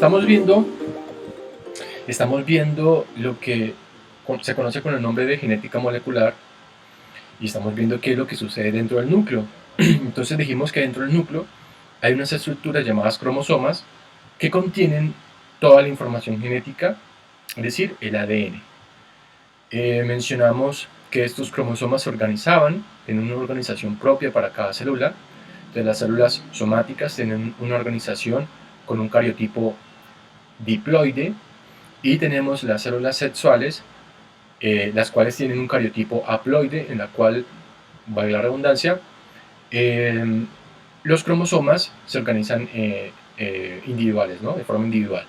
estamos viendo lo que se conoce con el nombre de genética molecular y estamos viendo qué es lo que sucede dentro del núcleo. Entonces dijimos que dentro del núcleo hay unas estructuras llamadas cromosomas que contienen toda la información genética, es decir, el ADN. Mencionamos que estos cromosomas se organizaban en una organización propia para cada célula. Entonces las células somáticas tienen una organización con un cariotipo diploide y tenemos las células sexuales, las cuales tienen un cariotipo haploide, en la cual, valga la redundancia, los cromosomas se organizan individuales, ¿no? De forma individual.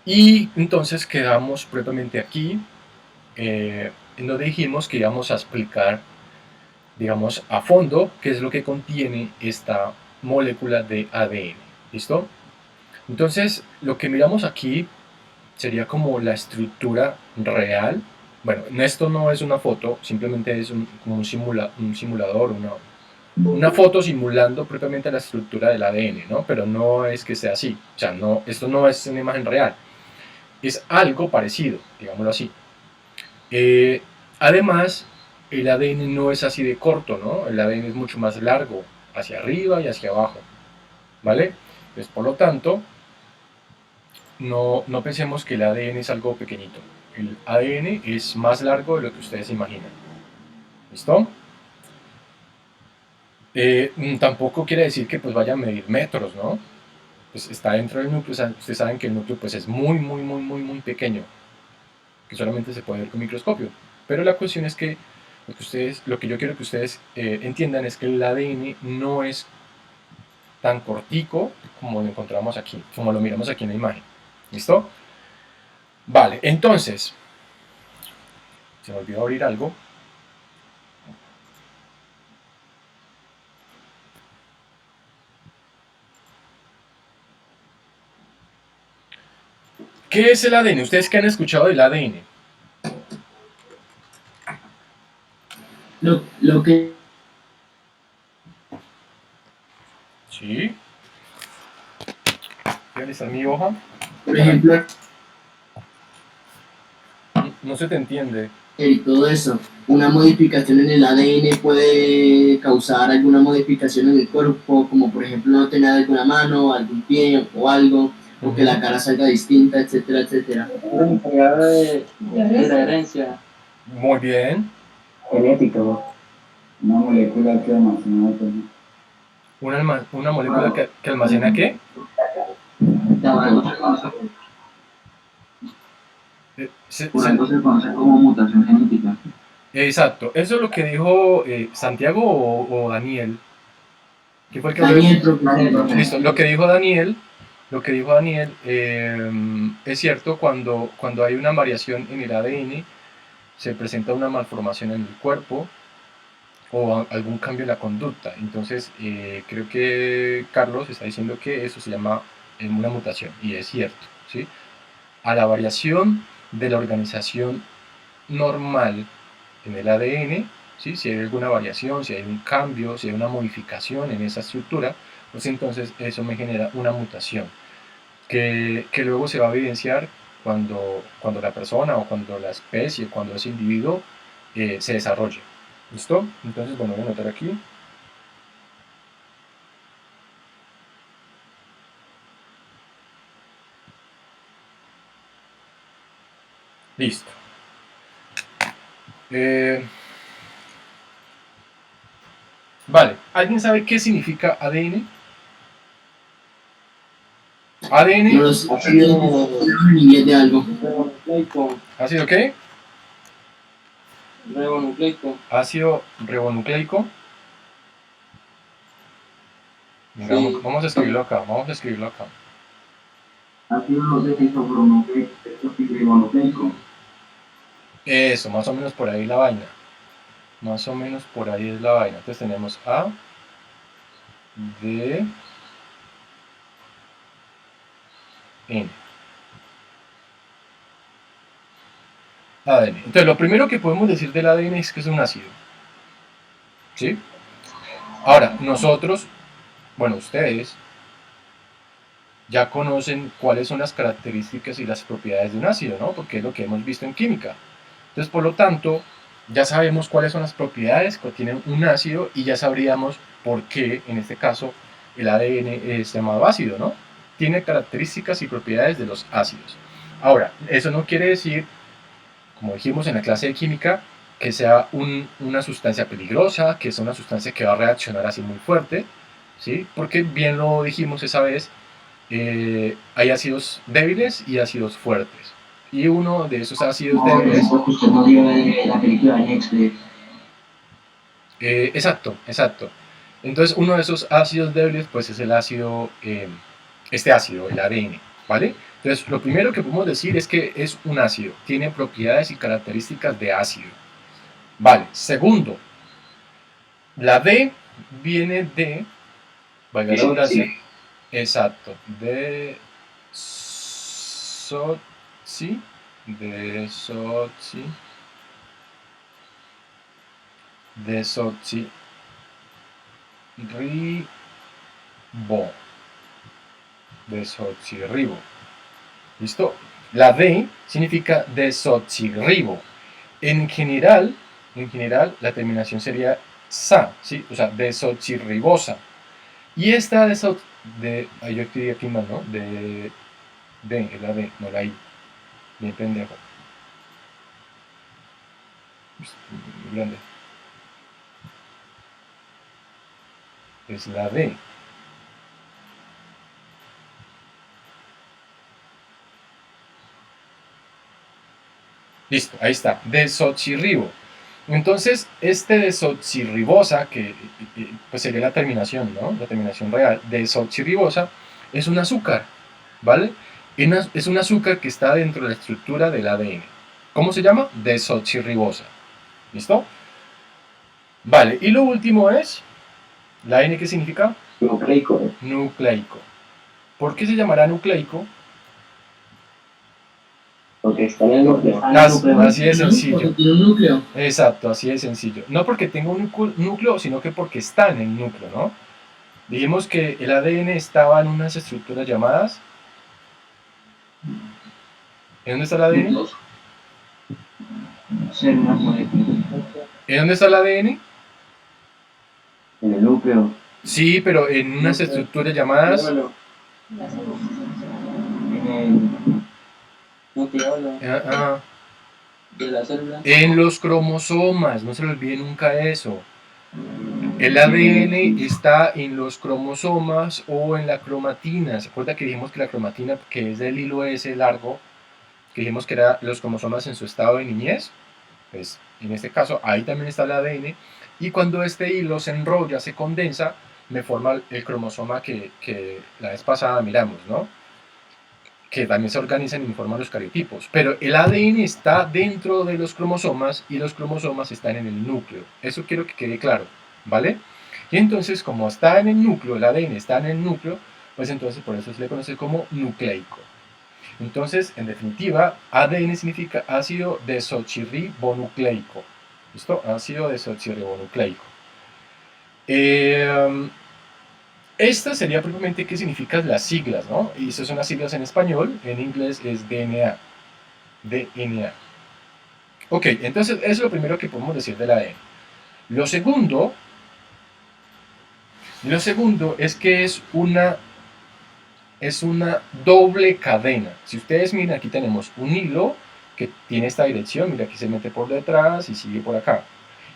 Y entonces quedamos propiamente aquí, en donde dijimos que íbamos a explicar, digamos, a fondo qué es lo que contiene esta molécula de ADN. ¿Listo? Entonces, lo que miramos aquí sería como la estructura real. Bueno, esto no es una foto, simplemente es como un simulador, una foto simulando propiamente la estructura del ADN, ¿no? Pero no es que sea así. O sea, no, esto no es una imagen real. Es algo parecido, digámoslo así. Además, el ADN no es así de corto, ¿no? El ADN es mucho más largo, hacia arriba y hacia abajo, ¿vale? Pues por lo tanto, no pensemos que el ADN es algo pequeñito. El ADN es más largo de lo que ustedes imaginan. ¿Listo? Tampoco quiere decir que pues vaya a medir metros, ¿no? Pues está dentro del núcleo. Ustedes saben que el núcleo pues es muy pequeño, que solamente se puede ver con microscopio. Pero la cuestión es que lo que yo quiero que ustedes entiendan es que el ADN no es tan cortico como lo encontramos aquí, como lo miramos aquí en la imagen. ¿Listo? Vale, entonces, se me olvidó abrir algo. ¿Qué es el ADN? ¿Ustedes qué han escuchado del ADN? Lo que... Sí. ¿Qué está mi hoja? Por ejemplo, no se te entiende. Y todo eso, una modificación en el ADN puede causar alguna modificación en el cuerpo, como por ejemplo no tener alguna mano, algún pie o algo, o que la cara salga distinta, etcétera, etcétera. De la herencia. Muy bien. Genético. Una molécula que almacena. ¿Una molécula que almacena qué? Por algo se conoce como mutación genética. Exacto. ¿Eso es lo que dijo Santiago o Daniel? ¿Quién fue el que Daniel, Listo. Lo que dijo Daniel, es cierto, cuando hay una variación en el ADN, se presenta una malformación en el cuerpo o algún cambio en la conducta. Entonces, creo que Carlos está diciendo que eso se llama una mutación, y es cierto, ¿sí? A la variación de la organización normal en el ADN, ¿sí? Si hay alguna variación, si hay un cambio, si hay una modificación en esa estructura, pues entonces eso me genera una mutación que luego se va a evidenciar cuando la persona o cuando la especie, cuando ese individuo se desarrolle. ¿Listo? Entonces, bueno, voy a anotar aquí. Listo. Vale, ¿alguien sabe qué significa ADN? ADN. No los de algo. ¿Ácido qué? Ribonucleico. Ácido ribonucleico. Mira, Sí. vamos a escribirlo acá. Ácido ribonucleico. Eso, más o menos por ahí la vaina. Más o menos por ahí es la vaina. Entonces tenemos A, D, N. ADN. Entonces, lo primero que podemos decir del ADN es que es un ácido. ¿Sí? Ahora, nosotros, bueno, ustedes, ya conocen cuáles son las características y las propiedades de un ácido, ¿no? Porque es lo que hemos visto en química. Entonces, por lo tanto, ya sabemos cuáles son las propiedades que tiene un ácido y ya sabríamos por qué, en este caso, el ADN es llamado ácido, ¿no? Tiene características y propiedades de los ácidos. Ahora, eso no quiere decir, como dijimos en la clase de química, que sea una sustancia peligrosa, que sea una sustancia que va a reaccionar así muy fuerte, ¿sí? Porque bien lo dijimos esa vez, hay ácidos débiles y ácidos fuertes. Y uno de esos ácidos Como débiles... esto que usted nos dio de la película de Netflix. Exacto, exacto. Entonces uno de esos ácidos débiles pues es el ácido, este ácido, el ADN, ¿vale? Entonces lo primero que podemos decir es que es un ácido, tiene propiedades y características de ácido. Vale, segundo, la D viene de, valga la redundancia, exacto, de desoxirribo, desoxirribo. ¿Listo? La D significa desoxirribo. En general, la terminación sería sa, ¿sí? O sea, desoxirribosa. Y esta yo escribí aquí mal, ¿no? Es la D, no la I. Bien pendejo. Muy grande. Es la D. Listo, ahí está, desoxirribo. Entonces, este desoxirribosa, que pues sería la terminación, ¿no? La terminación real, desoxirribosa, es un azúcar, ¿vale? Es un azúcar que está dentro de la estructura del ADN. ¿Cómo se llama? Desoxirribosa. ¿Listo? Vale, y lo último es, ¿la N qué significa? Nucleico. Nucleico. ¿Por qué se llamará nucleico? Porque está en el núcleo. Así de sencillo. Porque tiene un núcleo. Exacto, así de sencillo. No porque tenga un núcleo, sino que porque está en el núcleo, ¿no? Dijimos que el ADN estaba en unas estructuras llamadas... ¿En dónde está el ADN? Células moléculas. ¿En dónde está el ADN? En el núcleo. Sí, pero en unas estructuras llamadas... En el nucleolo de la célula. En los cromosomas, no se le olvide nunca eso. El ADN está en los cromosomas o en la cromatina. ¿Se acuerda que dijimos que la cromatina, que es del hilo ese largo, que dijimos que eran los cromosomas en su estado de niñez? Pues en este caso ahí también está el ADN. Y cuando este hilo se enrolla, se condensa, me forma el cromosoma que la vez pasada miramos, ¿no? Que también se organizan y forman los cariotipos. Pero el ADN está dentro de los cromosomas y los cromosomas están en el núcleo. Eso quiero que quede claro, ¿vale? Y entonces, como está en el núcleo, el ADN está en el núcleo, pues entonces por eso se le conoce como nucleico. Entonces, en definitiva, ADN significa ácido desoxirribonucleico. ¿Listo? Ácido desoxirribonucleico. Esta sería propiamente qué significan las siglas, ¿no? Y esas son las siglas en español, en inglés es DNA. DNA. Ok, entonces eso es lo primero que podemos decir del ADN. Lo segundo es que es una doble cadena. Si ustedes miran, aquí tenemos un hilo que tiene esta dirección, mira, aquí se mete por detrás y sigue por acá.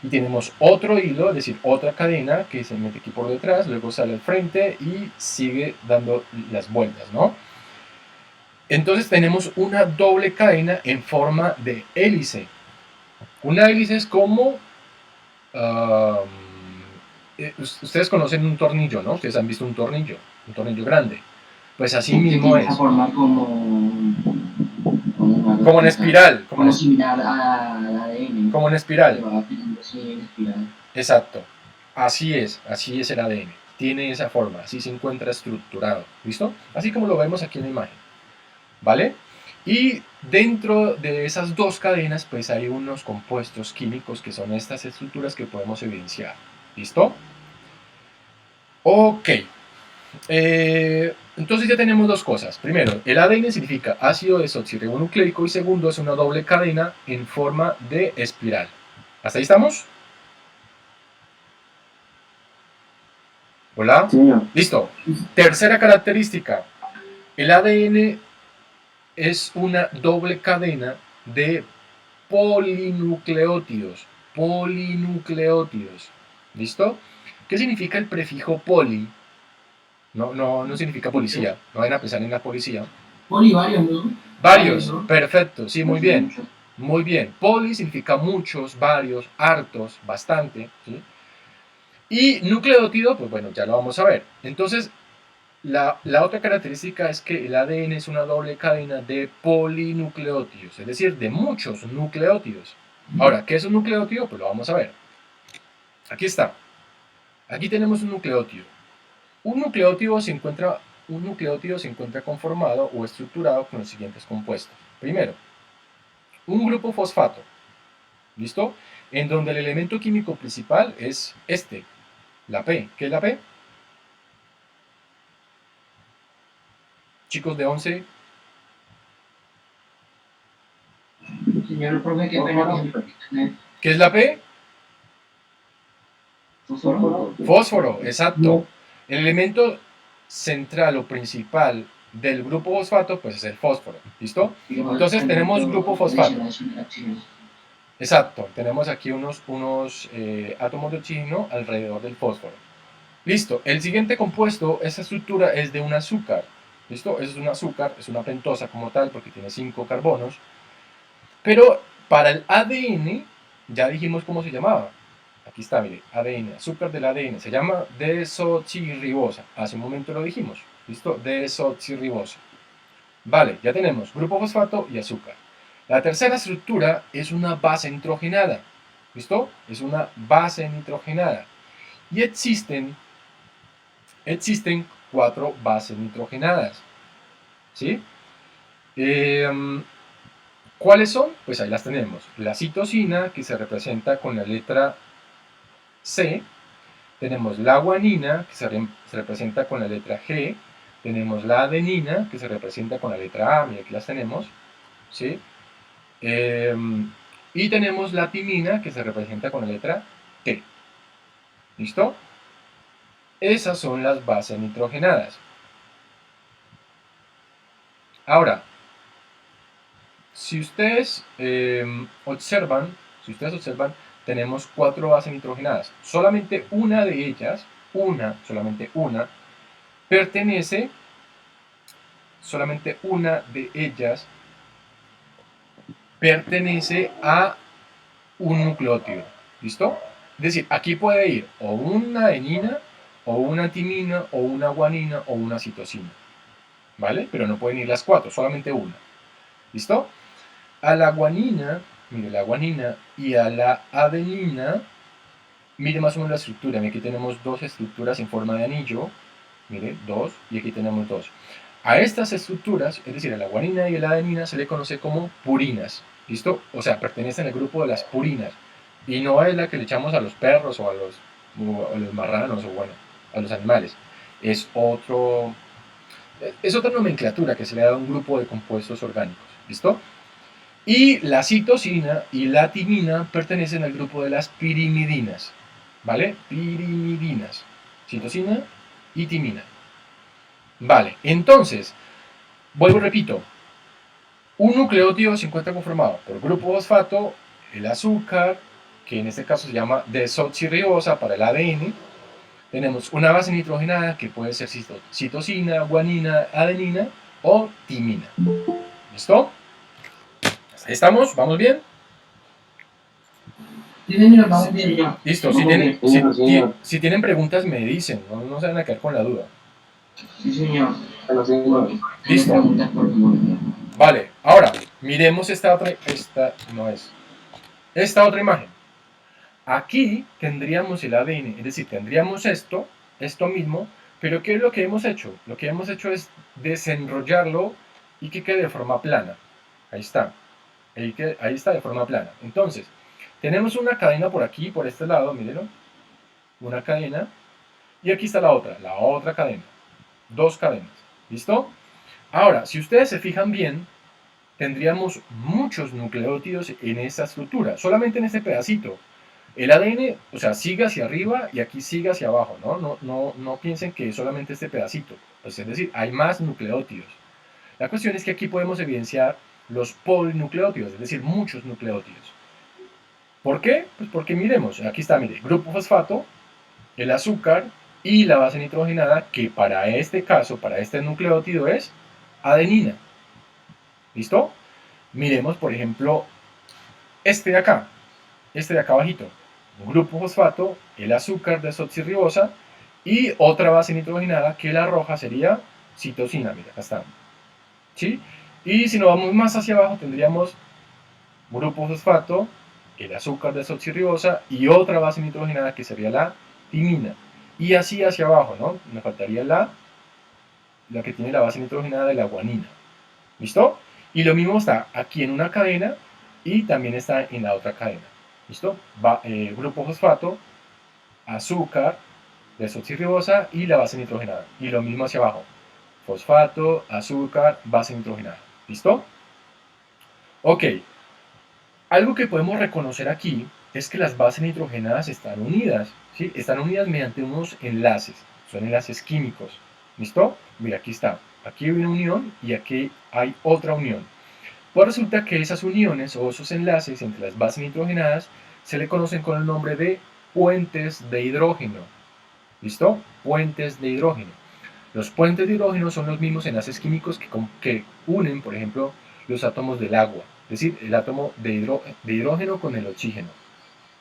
Y tenemos otro hilo, es decir, otra cadena que se mete aquí por detrás, luego sale al frente y sigue dando las vueltas, ¿no? Entonces tenemos una doble cadena en forma de hélice. Una hélice es como... ustedes conocen un tornillo, ¿no? Ustedes han visto un tornillo grande. Pues así mismo es. Forma como en espiral. Como similar al ADN. Como en espiral. Sí, en espiral. Exacto. Así es el ADN. Tiene esa forma, así se encuentra estructurado. ¿Listo? Así como lo vemos aquí en la imagen. ¿Vale? Y dentro de esas dos cadenas, pues hay unos compuestos químicos que son estas estructuras que podemos evidenciar. ¿Listo? Ok. Entonces ya tenemos dos cosas. Primero, el ADN significa ácido desoxirribonucleico y segundo, es una doble cadena en forma de espiral. ¿Hasta ahí estamos? ¿Hola? Sí, señor. Listo. Tercera característica. El ADN es una doble cadena de polinucleótidos. Polinucleótidos. ¿Listo? ¿Qué significa el prefijo poli? No significa policía. No vayan a pensar en la policía. Poli, varios, ¿no? Varios. ¿no? Perfecto. Sí, muy bien. Muy bien. Poli significa muchos, varios, hartos, bastante. ¿Sí? Y nucleótido, pues bueno, ya lo vamos a ver. Entonces, la otra característica es que el ADN es una doble cadena de polinucleótidos, es decir, de muchos nucleótidos. Ahora, ¿qué es un nucleótido? Pues lo vamos a ver. Aquí está. Aquí tenemos un nucleótido. Un nucleótido se encuentra conformado o estructurado con los siguientes compuestos. Primero, un grupo fosfato. ¿Listo? En donde el elemento químico principal es este, la P. ¿Qué es la P? Chicos de 11. Señor profe, qué pena que ¿Qué es la P? Fósforo. Fósforo, exacto. El elemento central o principal del grupo fosfato, pues es el fósforo. ¿Listo? Entonces tenemos grupo fosfato. Exacto. Tenemos aquí unos átomos de oxígeno alrededor del fósforo. Listo. El siguiente compuesto, esta estructura es de un azúcar. ¿Listo? Eso es un azúcar, es una pentosa como tal porque tiene 5 carbonos. Pero para el ADN, ya dijimos cómo se llamaba. Aquí está, mire, ADN, azúcar del ADN. Se llama desoxirribosa. Hace un momento lo dijimos. ¿Listo? Desoxirribosa. Vale, ya tenemos grupo fosfato y azúcar. La tercera estructura es una base nitrogenada. ¿Listo? Es una base nitrogenada. Y existen 4 bases nitrogenadas. ¿Sí? ¿Cuáles son? Pues ahí las tenemos. La citosina, que se representa con la letra C. Tenemos la guanina, que se representa con la letra G. Tenemos la adenina, que se representa con la letra A. Mira, aquí las tenemos. ¿Sí? Y tenemos la timina, que se representa con la letra T. ¿Listo? Esas son las bases nitrogenadas. Ahora, si ustedes observan, tenemos 4 bases nitrogenadas. Solamente una de ellas, solamente una de ellas pertenece a un nucleótido. ¿Listo? Es decir, aquí puede ir o una adenina, o una timina, o una guanina, o una citosina. ¿Vale? Pero no pueden ir las 4, solamente una. ¿Listo? A la guanina, mire, la guanina y a la adenina, mire más o menos la estructura. Aquí tenemos 2 estructuras en forma de anillo. Mire, 2, y aquí tenemos 2. A estas estructuras, es decir, a la guanina y a la adenina, se le conoce como purinas. ¿Listo? O sea, pertenecen al grupo de las purinas. Y no es la que le echamos a los perros o a los marranos o bueno, a los animales. Es otra nomenclatura que se le da a un grupo de compuestos orgánicos. ¿Listo? Y la citosina y la timina pertenecen al grupo de las pirimidinas. ¿Vale? Pirimidinas. Citosina y timina. Vale, entonces, vuelvo y repito. Un nucleótido se encuentra conformado por grupo fosfato, el azúcar, que en este caso se llama desoxirribosa para el ADN. Tenemos una base nitrogenada que puede ser citosina, guanina, adenina o timina. ¿Listo? Ahí estamos, ¿vamos bien? Sí, señor, vamos bien ya. Listo, si tienen preguntas me dicen, no se van a quedar con la duda. Sí, señor. Listo. Vale, ahora miremos esta otra imagen. Aquí tendríamos el ADN, es decir, tendríamos esto mismo, pero ¿qué es lo que hemos hecho? Lo que hemos hecho es desenrollarlo y que quede de forma plana. Ahí está. Ahí está de forma plana. Entonces, tenemos una cadena por aquí, por este lado, mírenlo. Una cadena. Y aquí está la otra cadena. 2 cadenas. ¿Listo? Ahora, si ustedes se fijan bien, tendríamos muchos nucleótidos en esta estructura, solamente en este pedacito. El ADN, o sea, sigue hacia arriba y aquí sigue hacia abajo, ¿no? No piensen que es solamente este pedacito. Pues es decir, hay más nucleótidos. La cuestión es que aquí podemos evidenciar los polinucleótidos, es decir, muchos nucleótidos. ¿Por qué? Pues porque miremos, aquí está, mire, grupo fosfato, el azúcar y la base nitrogenada, que para este caso, para este nucleótido es adenina. ¿Listo? Miremos, por ejemplo, este de acá abajito, un grupo fosfato, el azúcar desoxirribosa y otra base nitrogenada que la roja sería citosina, mira, acá está. ¿Sí? Y si nos vamos más hacia abajo tendríamos grupo fosfato, el azúcar desoxirribosa y otra base nitrogenada que sería la timina. Y así hacia abajo, ¿no? Me faltaría la que tiene la base nitrogenada de la guanina. ¿Listo? Y lo mismo está aquí en una cadena y también está en la otra cadena. ¿Listo? Grupo fosfato, azúcar, desoxirribosa y la base nitrogenada. Y lo mismo hacia abajo. Fosfato, azúcar, base nitrogenada. ¿Listo? Ok. Algo que podemos reconocer aquí es que las bases nitrogenadas están unidas. ¿Sí? Están unidas mediante unos enlaces. Son enlaces químicos. ¿Listo? Mira, aquí está. Aquí hay una unión y aquí hay otra unión. Pues resulta que esas uniones o esos enlaces entre las bases nitrogenadas se le conocen con el nombre de puentes de hidrógeno. ¿Listo? Puentes de hidrógeno. Los puentes de hidrógeno son los mismos enlaces químicos que unen, por ejemplo, los átomos del agua, es decir, el átomo de hidrógeno con el oxígeno,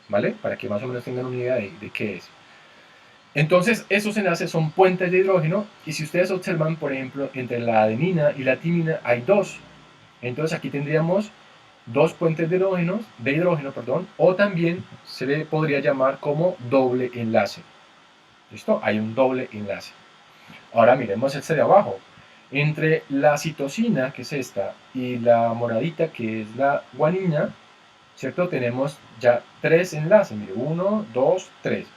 ¿vale? Para que más o menos tengan una idea de qué es. Entonces, esos enlaces son puentes de hidrógeno y si ustedes observan, por ejemplo, entre la adenina y la timina hay dos. Entonces aquí tendríamos dos puentes de hidrógeno, o también se le podría llamar como doble enlace. ¿Listo? Hay un doble enlace. Ahora miremos este de abajo. Entre la citosina, que es esta, y la moradita, que es la guanina, ¿cierto? Tenemos ya tres enlaces. Mire, 1, 2, 3.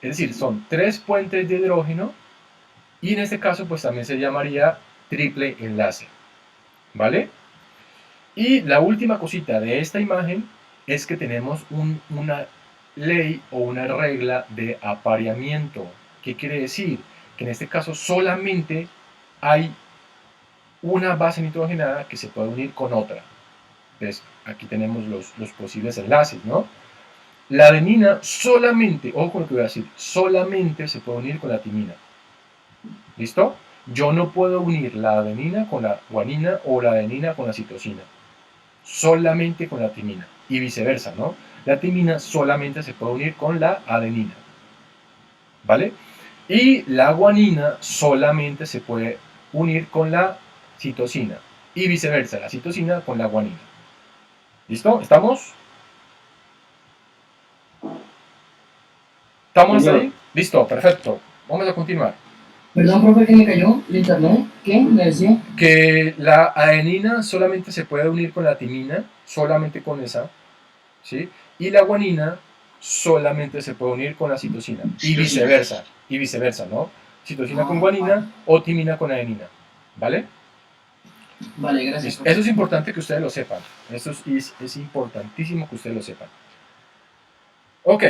Es decir, son tres puentes de hidrógeno y en este caso pues también se llamaría triple enlace. ¿Vale? Y la última cosita de esta imagen es que tenemos una ley o una regla de apareamiento. ¿Qué quiere decir? Que en este caso solamente hay una base nitrogenada que se puede unir con otra. Entonces, aquí tenemos los posibles enlaces, ¿no? La adenina solamente, ojo con lo que voy a decir, solamente se puede unir con la timina. ¿Listo? Yo no puedo unir la adenina con la guanina o la adenina con la citosina. Solamente con la timina y viceversa, ¿no? La timina solamente se puede unir con la adenina, ¿vale? Y la guanina solamente se puede unir con la citosina y viceversa, la citosina con la guanina. ¿Listo? ¿Estamos? ¿Estamos hasta ahí? Listo, perfecto. Vamos a continuar. Perdón, profe, que me cayó el internet. ¿Qué? ¿Me decía? Que la adenina solamente se puede unir con la timina, solamente con esa, ¿sí? Y la guanina solamente se puede unir con la citosina, y viceversa, ¿no? Citosina con guanina o timina con adenina, ¿vale? Vale, gracias. Eso es importante que ustedes lo sepan, eso es importantísimo que ustedes lo sepan. Ok.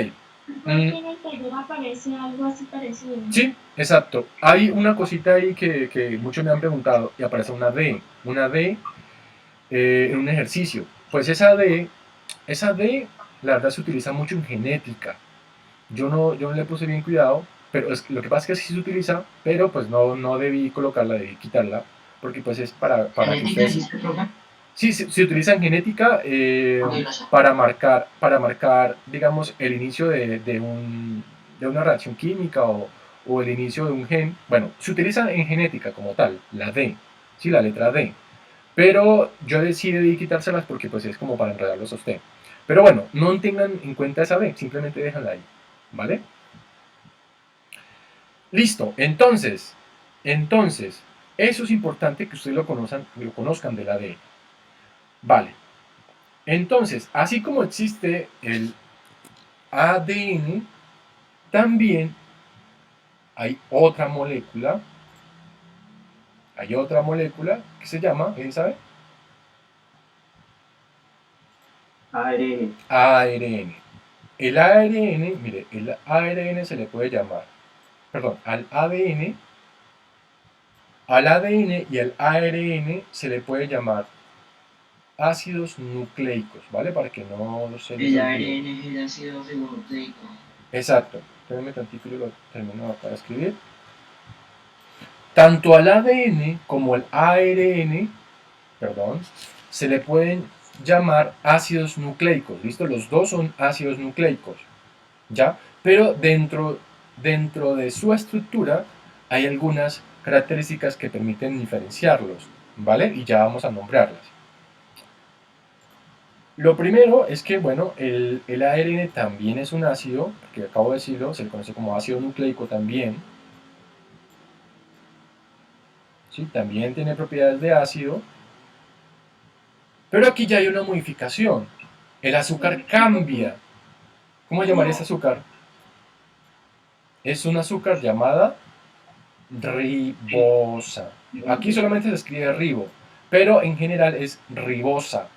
En el taller aparece algo así parecido. Sí, exacto. Hay una cosita ahí que muchos me han preguntado y aparece una D en un ejercicio. Pues esa D, la verdad se utiliza mucho en genética. Yo no le puse bien cuidado, pero lo que pasa es que sí se utiliza, pero pues no debí colocarla, debí quitarla, porque pues es para que ustedes... Sí, se utiliza en genética para marcar, digamos, el inicio de una reacción química o el inicio de un gen. Bueno, se utiliza en genética como tal, la D, sí, la letra D. Pero yo decidí quitárselas porque pues es como para enredarlos a usted. Pero bueno, no tengan en cuenta esa D, simplemente déjanla ahí, ¿vale? Listo, entonces, eso es importante que ustedes lo conozcan de la D. Vale, entonces, así como existe el ADN, también hay otra molécula hay otra molécula que se llama, ¿alguien sabe? ARN. ARN. El ARN, mire, el ARN se le puede llamar, perdón, al ADN y al ARN se le puede llamar ácidos nucleicos, ¿vale? Para que no se les El olvide. ARN es el ácido ribonucleico. Exacto. Espérenme tantito, yo lo termino acá de escribir. Tanto al ADN como al ARN, perdón, se le pueden llamar ácidos nucleicos, ¿listo? Los dos son ácidos nucleicos, ¿ya? Pero dentro de su estructura hay algunas características que permiten diferenciarlos, ¿vale? Y ya vamos a nombrarlas. Lo primero es que, bueno, el ARN también es un ácido, que acabo de decirlo, se le conoce como ácido nucleico también. ¿Sí? También tiene propiedades de ácido. Pero aquí ya hay una modificación. El azúcar cambia. ¿Cómo llamaría ese azúcar? Es un azúcar llamada ribosa. Aquí solamente se escribe ribo, pero en general es ribosa,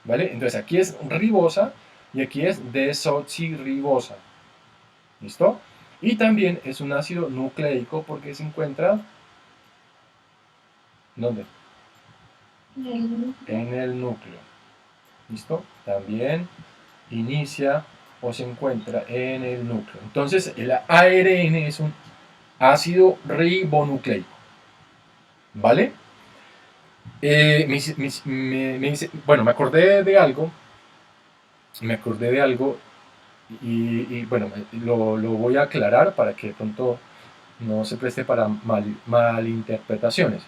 ¿vale? Entonces aquí es ribosa y aquí es desoxirribosa, ¿listo? Y también es un ácido nucleico porque se encuentra, ¿dónde? En el núcleo, ¿listo? También inicia o se encuentra en el núcleo. Entonces el ARN es un ácido ribonucleico, ¿vale? Bueno, me acordé de algo y bueno, lo voy a aclarar para que de pronto no se preste para malinterpretaciones.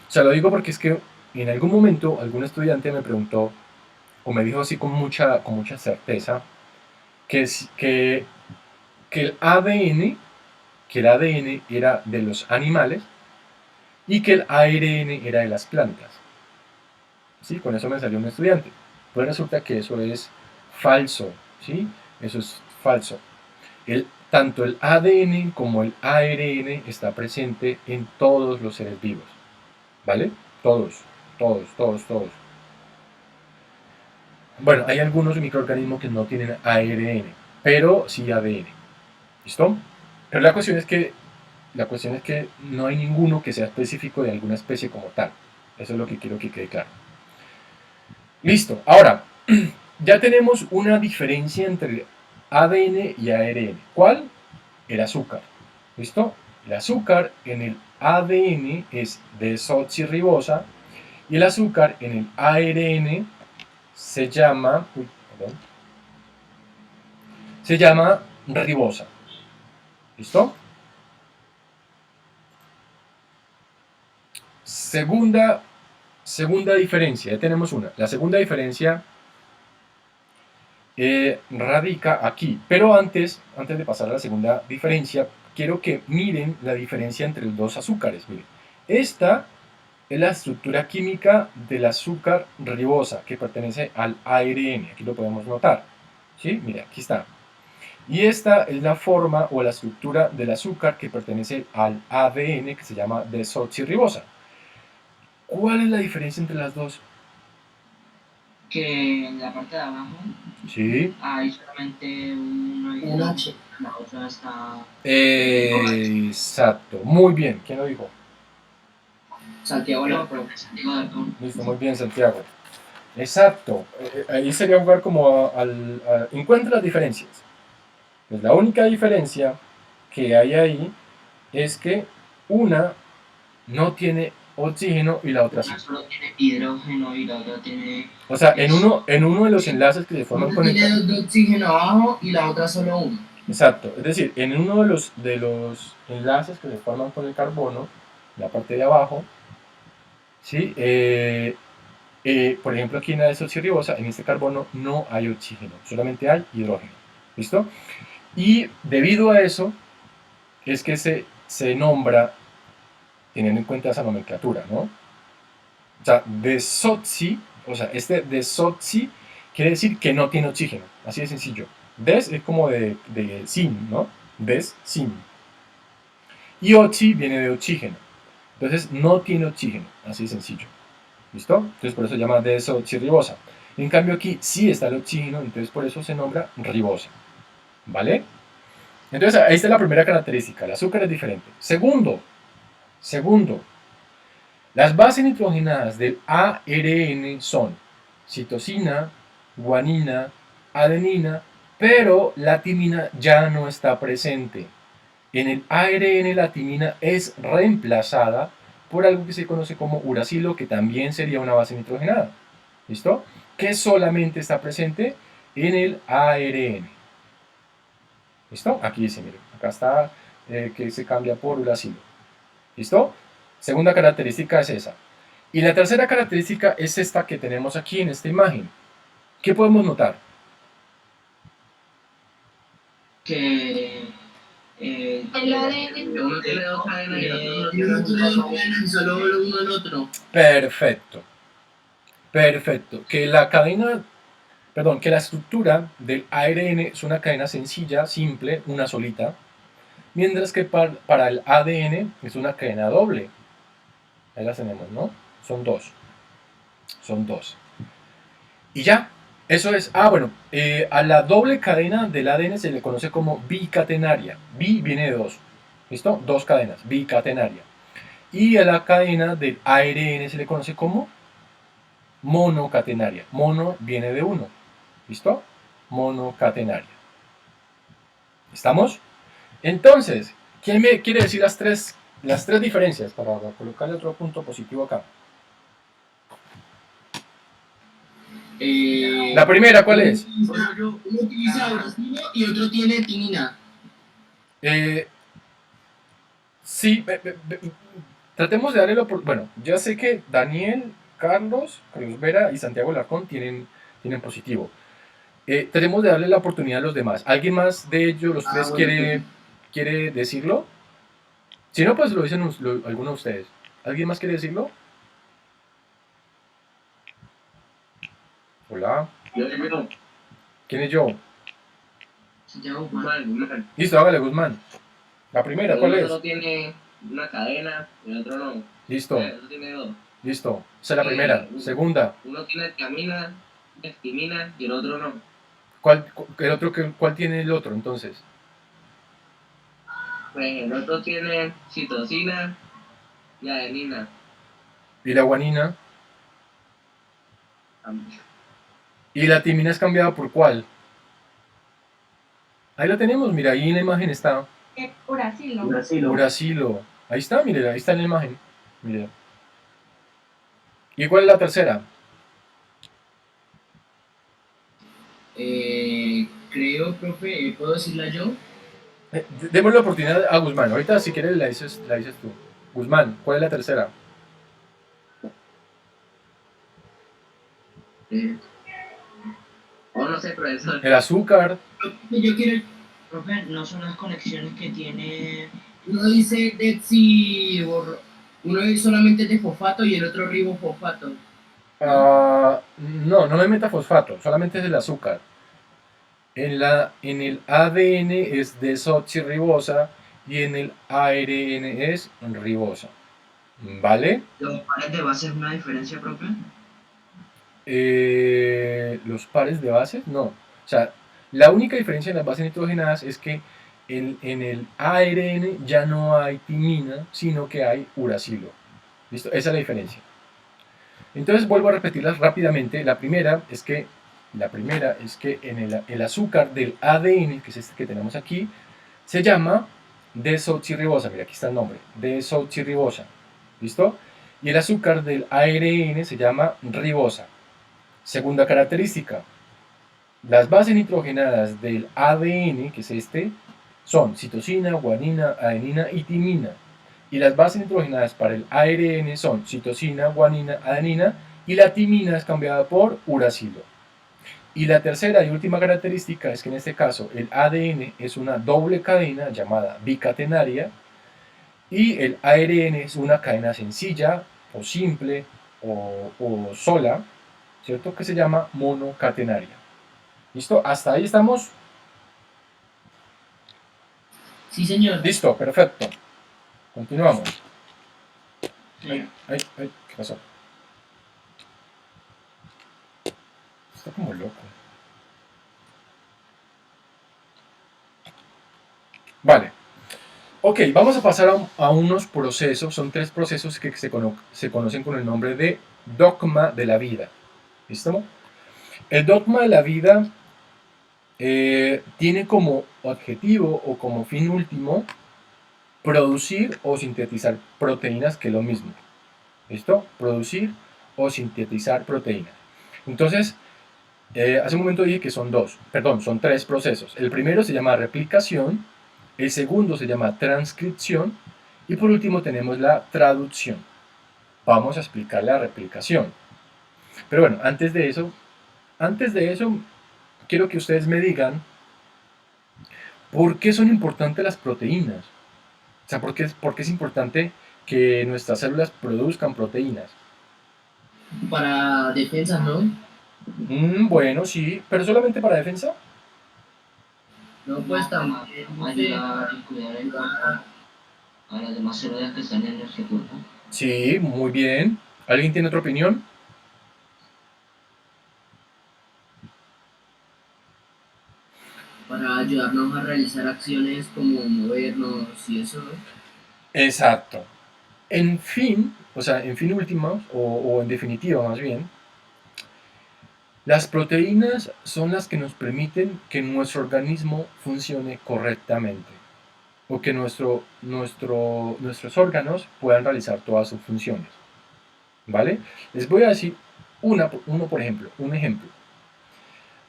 O sea, lo digo porque es que en algún momento algún estudiante me preguntó o me dijo así con mucha certeza que el ADN, era de los animales y que el ARN era de las plantas. ¿Sí? Con eso me salió un estudiante. Pues resulta que eso es falso, ¿sí? Eso es falso. Tanto el ADN como el ARN está presente en todos los seres vivos, ¿vale? Todos. Bueno, hay algunos microorganismos que no tienen ARN, pero sí ADN, ¿listo? Pero la cuestión es que no hay ninguno que sea específico de alguna especie como tal. Eso es lo que quiero que quede claro. Listo. Ahora, ya tenemos una diferencia entre ADN y ARN. ¿Cuál? El azúcar. ¿Listo? El azúcar en el ADN es desoxirribosa y el azúcar en el ARN se llama ribosa. ¿Listo? Segunda diferencia, ya tenemos una. La segunda diferencia radica aquí. Pero antes de pasar a la segunda diferencia, quiero que miren la diferencia entre los dos azúcares. Miren, esta es la estructura química del azúcar ribosa que pertenece al ARN. Aquí lo podemos notar. ¿Sí? Mira, aquí está. Y esta es la forma o la estructura del azúcar que pertenece al ADN que se llama desoxirribosa. ¿Cuál es la diferencia entre las dos? Que en la parte de abajo Sí. hay solamente un H. La otra está... Exacto. Muy bien. ¿Quién lo dijo? Santiago Santiago. Listo, muy bien, Santiago. Exacto. Ahí sería jugar como encuentra las diferencias. Pues la única diferencia que hay ahí es que una no tiene oxígeno y la otra sí. Una solo tiene hidrógeno y la otra tiene... O sea, en uno de los enlaces que se forman con el... Una tiene dos oxígeno abajo y la otra solo uno. Exacto. Es decir, en uno de los enlaces que se forman con el carbono, la parte de abajo, ¿sí? Por ejemplo, aquí en la desoxirribosa, en este carbono no hay oxígeno, solamente hay hidrógeno. ¿Listo? Y debido a eso, es que se nombra, teniendo en cuenta esa nomenclatura, ¿no? O sea, desoxi, o sea, este desoxi quiere decir que no tiene oxígeno, así de sencillo. Des es como de sin, ¿no? Des, sin. Y oxi viene de oxígeno. Entonces no tiene oxígeno, así de sencillo. ¿Listo? Entonces por eso se llama desoxirribosa. En cambio aquí sí está el oxígeno, entonces por eso se nombra ribosa. ¿Vale? Entonces ahí está la primera característica, el azúcar es diferente. Segundo, las bases nitrogenadas del ARN son citosina, guanina, adenina, pero la timina ya no está presente. En el ARN la timina es reemplazada por algo que se conoce como uracilo, que también sería una base nitrogenada. ¿Listo? Que solamente está presente en el ARN. ¿Listo? Aquí dice, miren, acá está que se cambia por uracilo. ¿Listo? Segunda característica es esa. Y la tercera característica es esta que tenemos aquí en esta imagen. ¿Qué podemos notar? Que El ADN. Uno tiene dos cadenas y el otro no y tiene uno tiene un dos cadenas y solo uno el otro. Perfecto. Perfecto. Que la cadena, perdón, que la estructura del ARN es una cadena sencilla, simple, una solita, mientras que para el ADN es una cadena doble. Ahí las tenemos, ¿no? Son dos. Son dos. Y ya, eso es. Ah, bueno, a la doble cadena del ADN se le conoce como bicatenaria. Bi viene de dos. ¿Listo? Dos cadenas, bicatenaria. Y a la cadena del ARN se le conoce como monocatenaria. Mono viene de uno. ¿Listo? Monocatenaria. ¿Estamos? Entonces, ¿quién me quiere decir las tres diferencias para colocarle otro punto positivo acá? La primera, ¿cuál es? Uno utiliza uracilo y otro tiene timina. Sí, tratemos de darle la oportunidad. Bueno, ya sé que Daniel, Carlos Vera y Santiago Larcón tienen positivo. Tenemos de darle la oportunidad a los demás. ¿Alguien más de ellos, los tres, Bueno, quiere decirlo? Si no, pues lo dicen alguno de ustedes. ¿Alguien más quiere decirlo? Hola. Yo. ¿Quién es yo? Mal. Listo, hágale, Guzmán. La primera, ¿cuál es? Uno tiene una cadena y el otro no. Listo, Otro tiene dos. listo. Esa es la primera. Segunda, Uno tiene timina y el otro no. ¿cuál tiene el otro entonces? Pues el otro tiene citosina y adenina. ¿Y la guanina? ¿Y la timina es cambiada por cuál? Ahí la tenemos, mira, ahí en la imagen está. Uracilo. Uracilo. Ahí está, mire, ahí está en la imagen. Mire. ¿Y cuál es la tercera? Creo, profe, ¿puedo decirla yo? Demos la oportunidad a Guzmán. Ahorita si quieres la dices tú. Guzmán, ¿cuál es la tercera? O no sé, profesor. El azúcar. Yo quiero. Profe, no son las conexiones que tiene. Uno dice uno es solamente de fosfato y el otro ribofosfato. No me meta fosfato, solamente es el azúcar. En el ADN es desoxirribosa y en el ARN es ribosa. ¿Vale? ¿Los pares de base es una diferencia, profe? Los pares de bases, no. O sea, la única diferencia en las bases nitrogenadas es que en el ARN ya no hay timina, sino que hay uracilo. ¿Listo? Esa es la diferencia. Entonces vuelvo a repetirlas rápidamente. La primera es que en el azúcar del ADN, que es este que tenemos aquí, se llama desoxirribosa. Mira, aquí está el nombre, desoxirribosa. ¿Listo? Y el azúcar del ARN se llama ribosa. Segunda característica, las bases nitrogenadas del ADN, que es este, son citosina, guanina, adenina y timina. Y las bases nitrogenadas para el ARN son citosina, guanina, adenina y la timina es cambiada por uracilo. Y la tercera y última característica es que en este caso el ADN es una doble cadena llamada bicatenaria y el ARN es una cadena sencilla o simple o sola, ¿cierto? Que se llama monocatenaria. ¿Listo? ¿Hasta ahí estamos? Sí, señor. Listo, perfecto. Continuamos. ¿Qué pasó? Está como loco. Vale. Ok, vamos a pasar a unos procesos. Son 3 procesos que se conocen con el nombre de dogma de la vida. ¿Listo? El dogma de la vida tiene como objetivo o como fin último producir o sintetizar proteínas, que es lo mismo. ¿Listo? Producir o sintetizar proteínas. Entonces, hace un momento dije que son 3 procesos. El primero se llama replicación, el segundo se llama transcripción y por último tenemos la traducción. Vamos a explicar la replicación. Pero bueno, antes de eso, quiero que ustedes me digan por qué son importantes las proteínas. O sea, por qué es importante que nuestras células produzcan proteínas. Para defensa, ¿no? Bueno, sí, pero solamente para defensa. No, pues también, no sé, Ayudar y cuidar el cuerpo a las demás células que están en nuestro cuerpo. Sí, muy bien. ¿Alguien tiene otra opinión? para ayudarnos a realizar acciones como movernos y eso, ¿no? Exacto. En fin, o sea, en fin último, o en definitiva más bien, las proteínas son las que nos permiten que nuestro organismo funcione correctamente o que nuestros órganos puedan realizar todas sus funciones. ¿Vale? Les voy a decir un ejemplo.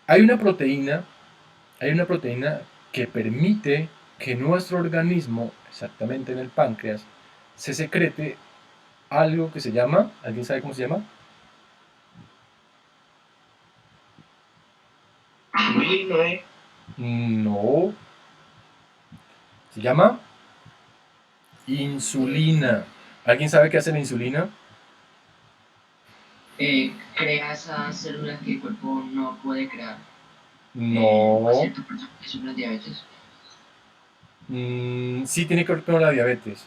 Hay una proteína que permite que nuestro organismo, exactamente en el páncreas, se secrete algo que se llama, ¿alguien sabe cómo se llama? No, se llama insulina. ¿Alguien sabe qué hace la insulina? Crea esas células que el cuerpo no puede crear. No. A ciertas personas que sufren diabetes. Sí tiene que ver con la diabetes.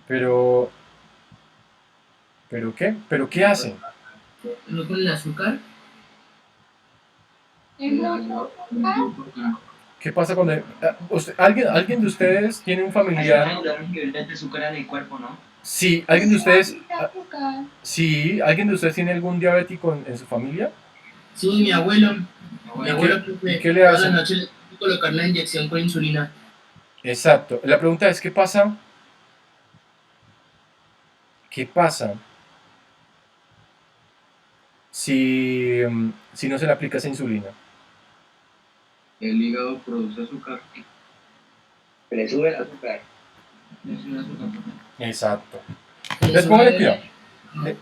¿Pero qué? ¿Pero qué hace? ¿No con el azúcar? ¿Qué pasa cuando... ¿Alguien de ustedes tiene un Ayuda a familiar? regular los niveles de azúcar en el cuerpo, ¿no? Sí, ¿alguien de ustedes... Sí, ¿alguien de ustedes tiene algún diabético en su familia? Sí, mi abuelo. Mi ¿Y abuelo qué le todas hace? las noches le tengo que colocar la inyección con insulina. Exacto. La pregunta es, ¿qué pasa? ¿Qué pasa si no se le aplica esa insulina? El hígado produce azúcar. Le sube el azúcar. Le sube el azúcar. Exacto. Eso Póngale es- cuidado.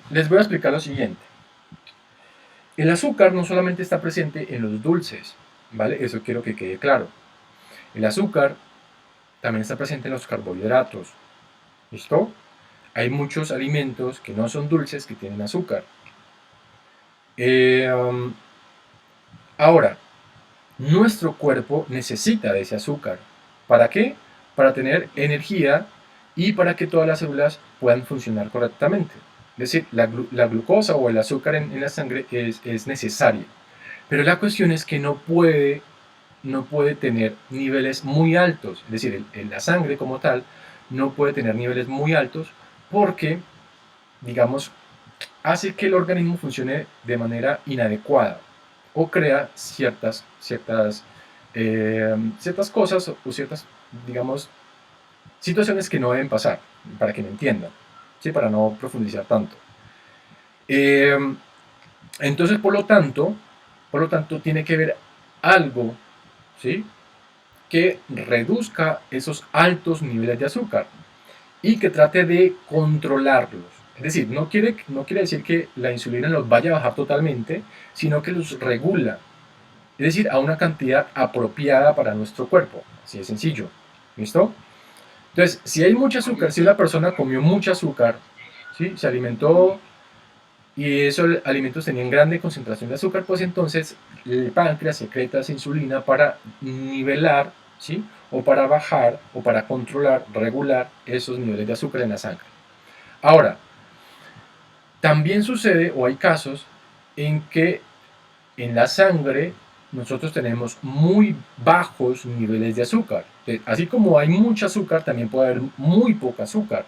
Les voy a explicar lo siguiente. El azúcar no solamente está presente en los dulces, ¿vale? Eso quiero que quede claro. El azúcar también está presente en los carbohidratos. ¿Listo? Hay muchos alimentos que no son dulces que tienen azúcar. Ahora, nuestro cuerpo necesita de ese azúcar. ¿Para qué? Para tener energía y para que todas las células puedan funcionar correctamente. Es decir, la glucosa o el azúcar en la sangre es necesaria. Pero la cuestión es que no puede tener niveles muy altos. Es decir, la sangre como tal no puede tener niveles muy altos porque, digamos, hace que el organismo funcione de manera inadecuada o crea ciertas cosas o ciertas, digamos, situaciones que no deben pasar, para que me entiendan, ¿sí? Para no profundizar tanto. Entonces, por lo tanto, tiene que haber algo, ¿sí?, que reduzca esos altos niveles de azúcar y que trate de controlarlos. Es decir, no quiere decir que la insulina los vaya a bajar totalmente, sino que los regula. Es decir, a una cantidad apropiada para nuestro cuerpo. Así de sencillo. ¿Listo? Entonces, si hay mucho azúcar, si una persona comió mucho azúcar, ¿sí?, se alimentó y esos alimentos tenían grande concentración de azúcar, pues entonces el páncreas secreta esa insulina para nivelar, ¿sí?, o para bajar, o para controlar, regular esos niveles de azúcar en la sangre. Ahora, También sucede, o hay casos, en que en la sangre nosotros tenemos muy bajos niveles de azúcar. Así como hay mucho azúcar, también puede haber muy poco azúcar.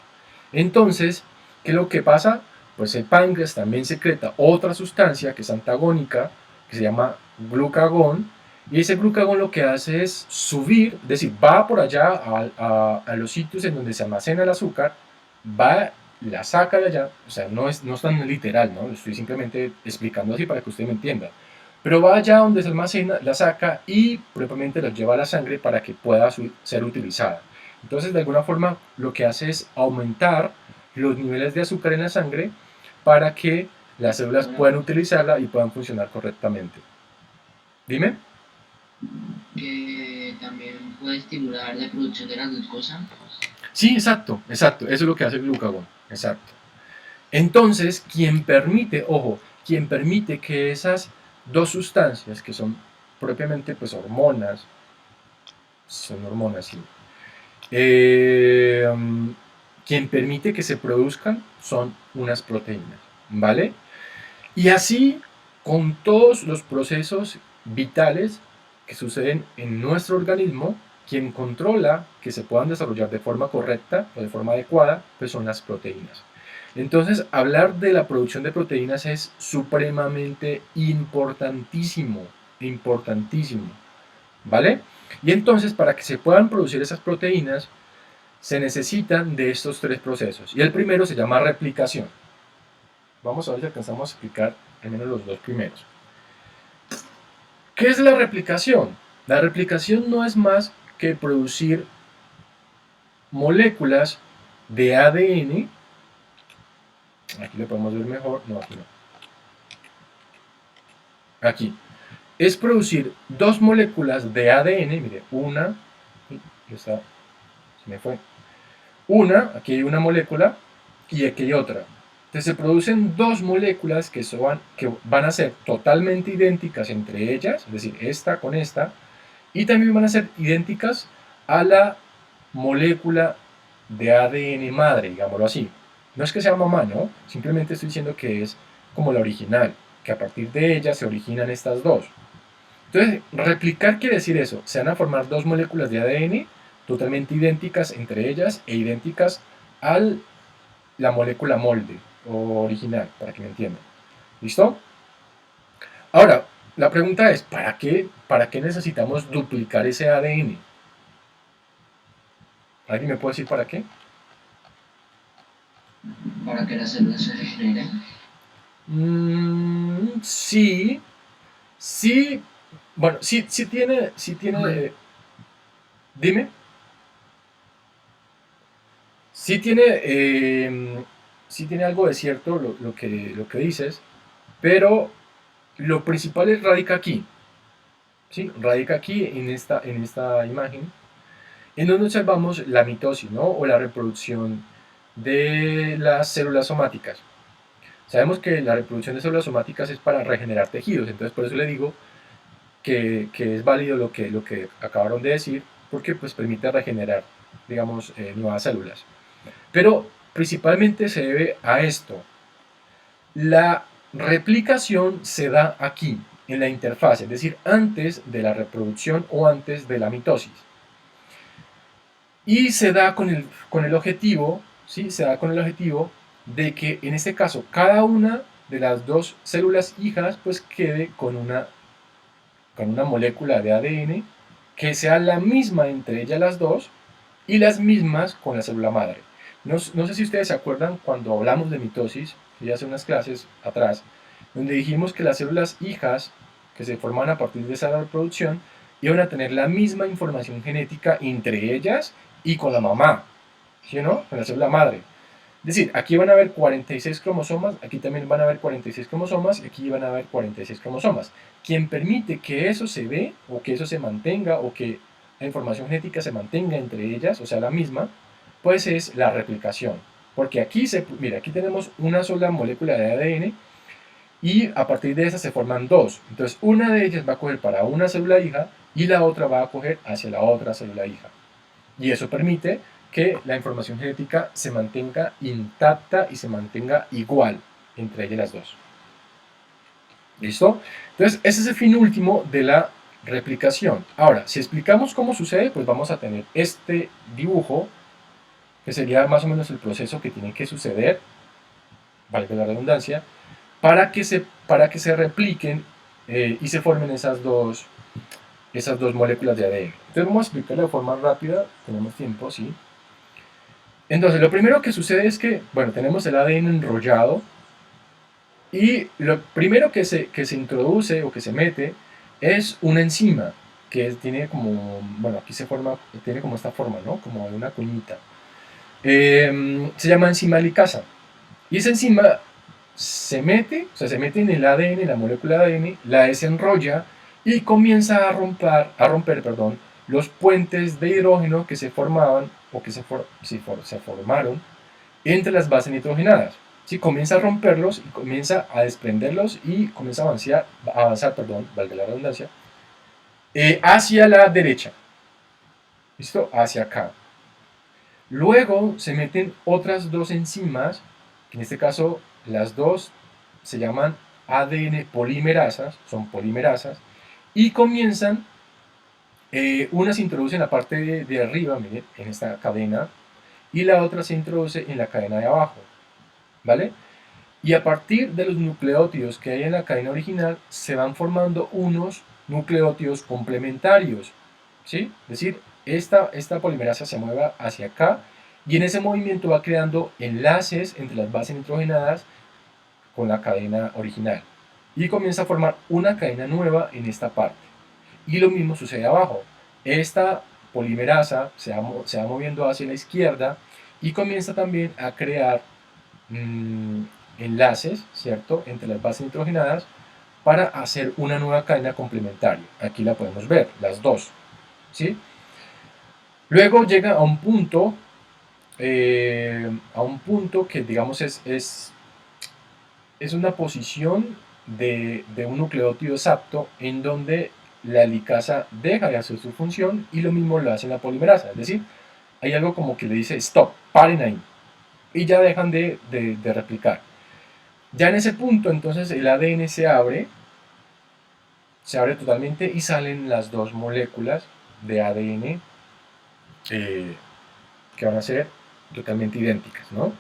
Entonces, ¿qué es lo que pasa? Pues el páncreas también secreta otra sustancia que es antagónica, que se llama glucagón, y ese glucagón lo que hace es subir, es decir, va por allá a los sitios en donde se almacena el azúcar, va, la saca de allá, o sea, no es tan literal, ¿no? Lo estoy simplemente explicando así para que usted me entienda. Pero va allá donde se almacena, la saca y propiamente la lleva a la sangre para que pueda ser utilizada. Entonces, de alguna forma, lo que hace es aumentar los niveles de azúcar en la sangre para que las células puedan utilizarla y puedan funcionar correctamente. Dime. Que también puede estimular la producción de la glucosa. Sí, exacto. Eso es lo que hace el glucagón. Exacto. Entonces, quien permite que esas dos sustancias, que son propiamente pues hormonas, sí, quien permite que se produzcan son unas proteínas, ¿vale? Y así con todos los procesos vitales que suceden en nuestro organismo, quien controla que se puedan desarrollar de forma correcta o de forma adecuada, pues son las proteínas. Entonces, hablar de la producción de proteínas es supremamente importantísimo, importantísimo, ¿vale? Y entonces, para que se puedan producir esas proteínas, se necesitan de estos tres procesos. Y el primero se llama replicación. Vamos a ver si alcanzamos a explicar al menos los dos primeros. ¿Qué es la replicación? La replicación no es más que producir moléculas de ADN. Aquí lo podemos ver mejor. No, aquí no. Aquí. Es producir dos moléculas de ADN. Mire, una. Se me fue. Aquí hay una molécula y aquí hay otra. Entonces se producen dos moléculas que van a ser totalmente idénticas entre ellas, es decir, esta con esta, y también van a ser idénticas a la molécula de ADN madre, digámoslo así. No es que sea mamá, ¿no? Simplemente estoy diciendo que es como la original, que a partir de ella se originan estas dos. Entonces, replicar quiere decir eso, se van a formar dos moléculas de ADN totalmente idénticas entre ellas e idénticas a la molécula molde o original, para que me entiendan. ¿Listo? Ahora, la pregunta es, ¿para qué necesitamos duplicar ese ADN? ¿Alguien me puede decir para qué? Para que las células se regeneren. Sí, bueno, sí tiene, dime. Sí tiene algo de cierto lo que dices, pero lo principal radica aquí, ¿sí? Radica aquí en esta imagen, en donde observamos la mitosis, ¿no? O la reproducción de las células somáticas. Sabemos que la reproducción de células somáticas es para regenerar tejidos, entonces por eso le digo que es válido lo que acabaron de decir, porque pues permite regenerar, digamos, nuevas células. Pero principalmente se debe a esto. La replicación se da aquí, en la interfaz, es decir, antes de la reproducción o antes de la mitosis. Y se da con el objetivo, ¿sí? Se da con el objetivo de que en este caso cada una de las dos células hijas pues quede con una molécula de ADN que sea la misma entre ellas las dos y las mismas con la célula madre. No sé si ustedes se acuerdan cuando hablamos de mitosis, ya hace unas clases atrás, donde dijimos que las células hijas que se forman a partir de esa reproducción iban a tener la misma información genética entre ellas y con la mamá, ¿sí o no? Con la célula madre. Es decir, aquí van a haber 46 cromosomas, aquí también van a haber 46 cromosomas, y aquí van a haber 46 cromosomas. Quien permite que eso se dé, o que eso se mantenga, o que la información genética se mantenga entre ellas, o sea, la misma, pues es la replicación. Porque aquí, mira, aquí tenemos una sola molécula de ADN, y a partir de esa se forman dos. Entonces, una de ellas va a coger para una célula hija, y la otra va a coger hacia la otra célula hija. Y eso permite que la información genética se mantenga intacta y se mantenga igual. entre ellas las dos. ¿Listo? Entonces, ese es el fin último de la replicación. Ahora, si explicamos cómo sucede, pues vamos a tener este dibujo, que sería más o menos el proceso que tiene que suceder, valga la redundancia, para que se repliquen y se formen esas dos moléculas de ADN. Entonces vamos a explicarlo de forma rápida, tenemos tiempo, ¿sí? Entonces, lo primero que sucede es que, bueno, tenemos el ADN enrollado, y lo primero que se introduce o que se mete es una enzima que tiene como, bueno, aquí se forma, tiene como esta forma, ¿no? Como una cuñita. Se llama enzima helicasa. Y esa enzima se mete en el ADN, en la molécula de ADN, la desenrolla y comienza a romper, los puentes de hidrógeno que se formaban o que se formaron entre las bases nitrogenadas. ¿Sí? Comienza a romperlos y comienza a desprenderlos y comienza a avanzar, valga la redundancia, hacia la derecha. ¿Listo? Hacia acá. Luego se meten otras dos enzimas, que en este caso las dos se llaman ADN polimerasas, son polimerasas, y comienzan, una se introduce en la parte de arriba, miren, en esta cadena, y la otra se introduce en la cadena de abajo, ¿vale? Y a partir de los nucleótidos que hay en la cadena original, se van formando unos nucleótidos complementarios, ¿sí? Es decir, esta polimerasa se mueve hacia acá, y en ese movimiento va creando enlaces entre las bases nitrogenadas con la cadena original, y comienza a formar una cadena nueva en esta parte. Y lo mismo sucede abajo. Esta polimerasa se va moviendo hacia la izquierda y comienza también a crear enlaces, ¿cierto?, entre las bases nitrogenadas para hacer una nueva cadena complementaria. Aquí la podemos ver, las dos, ¿sí? Luego llega a un punto que, digamos, es una posición de un nucleótido exacto en donde la helicasa deja de hacer su función, y lo mismo lo hace la polimerasa. Es decir, hay algo como que le dice stop, paren ahí, y ya dejan de replicar. Ya en ese punto, entonces, el ADN se abre totalmente y salen las dos moléculas de ADN que van a ser totalmente idénticas, ¿no?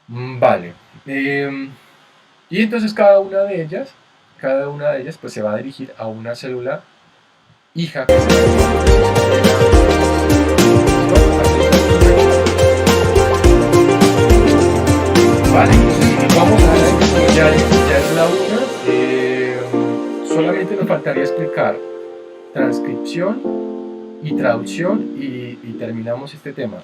Vale. Y entonces cada una de ellas pues se va a dirigir a una célula hija que vale, entonces vamos a ver, ya es la una. Solamente nos faltaría explicar transcripción y traducción y terminamos este tema.